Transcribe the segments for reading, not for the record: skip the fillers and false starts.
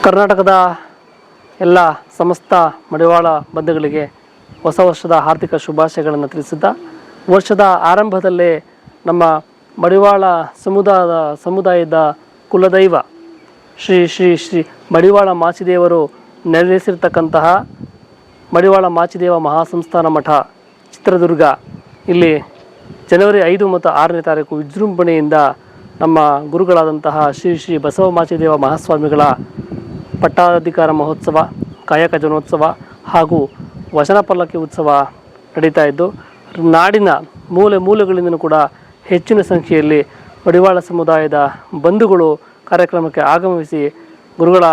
ಕರ್ನಾಟಕದ ಎಲ್ಲ ಸಮಸ್ತ ಮಡಿವಾಳ ಬಂಧುಗಳಿಗೆ ಹೊಸ ವರ್ಷದ ಆರ್ಥಿಕ ಶುಭಾಶಯಗಳನ್ನು ತಿಳಿಸಿದ್ದ, ವರ್ಷದ ಆರಂಭದಲ್ಲೇ ನಮ್ಮ ಮಡಿವಾಳ ಸಮುದಾಯದ ಕುಲದೈವ ಶ್ರೀ ಶ್ರೀ ಶ್ರೀ ಮಡಿವಾಳ ಮಾಚಿದೇವರು ನೆಲೆಸಿರ್ತಕ್ಕಂತಹ ಮಡಿವಾಳ ಮಾಚಿದೇವ ಮಹಾಸಂಸ್ಥಾನ ಮಠ ಚಿತ್ರದುರ್ಗ ಇಲ್ಲಿ ಜನವರಿ 5 ಮತ್ತು 6ನೇ ತಾರೀಕು ವಿಜೃಂಭಣೆಯಿಂದ ನಮ್ಮ ಗುರುಗಳಾದಂತಹ ಶ್ರೀ ಶ್ರೀ ಬಸವ ಮಾಚಿದೇವ ಮಹಾಸ್ವಾಮಿಗಳ ಪಟ್ಟಾಧಿಕಾರ ಮಹೋತ್ಸವ, ಕಾಯಕ ಜನೋತ್ಸವ ಹಾಗೂ ವಚನ ಪಲ್ಲಕ್ಕಿ ಉತ್ಸವ ನಡೀತಾ ಇದ್ದು, ನಾಡಿನ ಮೂಲೆ ಮೂಲೆಗಳಿಂದಲೂ ಕೂಡ ಹೆಚ್ಚಿನ ಸಂಖ್ಯೆಯಲ್ಲಿ ಮಡಿವಾಳ ಸಮುದಾಯದ ಬಂಧುಗಳು ಕಾರ್ಯಕ್ರಮಕ್ಕೆ ಆಗಮಿಸಿ ಗುರುಗಳ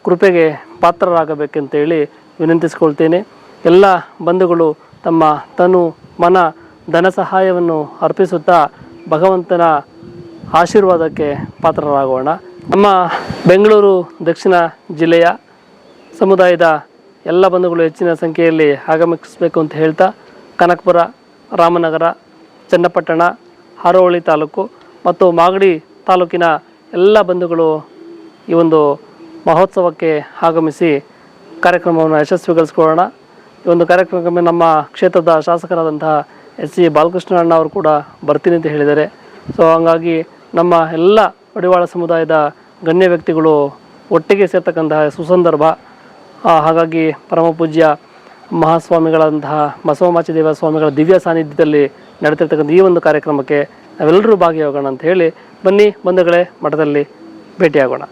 ಕೃಪೆಗೆ ಪಾತ್ರರಾಗಬೇಕೆಂತೇಳಿ ವಿನಂತಿಸಿಕೊಳ್ತೇನೆ. ಎಲ್ಲ ಬಂಧುಗಳು ತಮ್ಮ ತನು ಮನ ಧನ ಸಹಾಯವನ್ನು ಅರ್ಪಿಸುತ್ತಾ ಭಗವಂತನ ಆಶೀರ್ವಾದಕ್ಕೆ ಪಾತ್ರರಾಗೋಣ. ನಮ್ಮ ಬೆಂಗಳೂರು ದಕ್ಷಿಣ ಜಿಲ್ಲೆಯ ಸಮುದಾಯದ ಎಲ್ಲ ಬಂಧುಗಳು ಹೆಚ್ಚಿನ ಸಂಖ್ಯೆಯಲ್ಲಿ ಆಗಮಿಸಬೇಕು ಅಂತ ಹೇಳ್ತಾ, ಕನಕಪುರ, ರಾಮನಗರ, ಚನ್ನಪಟ್ಟಣ, ಹಾರೋಹಳ್ಳಿ ತಾಲೂಕು ಮತ್ತು ಮಾಗಡಿ ತಾಲೂಕಿನ ಎಲ್ಲ ಬಂಧುಗಳು ಈ ಒಂದು ಮಹೋತ್ಸವಕ್ಕೆ ಆಗಮಿಸಿ ಕಾರ್ಯಕ್ರಮವನ್ನು ಯಶಸ್ವಿಗೊಳಿಸ್ಕೊಳ್ಳೋಣ. ಈ ಒಂದು ಕಾರ್ಯಕ್ರಮಕ್ಕೆ ನಮ್ಮ ಕ್ಷೇತ್ರದ ಶಾಸಕರಾದಂತಹ ಎಸ್.ಸಿ. ಬಾಲಕೃಷ್ಣ ಅಣ್ಣ ಅವರು ಕೂಡ ಬರ್ತೀನಿ ಅಂತ ಹೇಳಿದ್ದಾರೆ. ಸೊ ಹಂಗಾಗಿ ನಮ್ಮ ಎಲ್ಲ ಮಡಿವಾಳ ಸಮುದಾಯದ ಗಣ್ಯ ವ್ಯಕ್ತಿಗಳು ಒಟ್ಟಿಗೆ ಸೇರ್ತಕ್ಕಂತಹ ಸುಸಂದರ್ಭ. ಹಾಗಾಗಿ ಪರಮ ಪೂಜ್ಯ ಮಹಾಸ್ವಾಮಿಗಳಂತಹ ಬಸವ ಮಾಚಿದೇವ ಸ್ವಾಮಿಗಳ ದಿವ್ಯ ಸಾನ್ನಿಧ್ಯದಲ್ಲಿ ನಡೆತಿರ್ತಕ್ಕಂಥ ಈ ಒಂದು ಕಾರ್ಯಕ್ರಮಕ್ಕೆ ನಾವೆಲ್ಲರೂ ಭಾಗಿಯಾಗೋಣ ಅಂತ ಹೇಳಿ, ಬನ್ನಿ ಬಂಧುಗಳೇ, ಮಠದಲ್ಲಿ ಭೇಟಿಯಾಗೋಣ.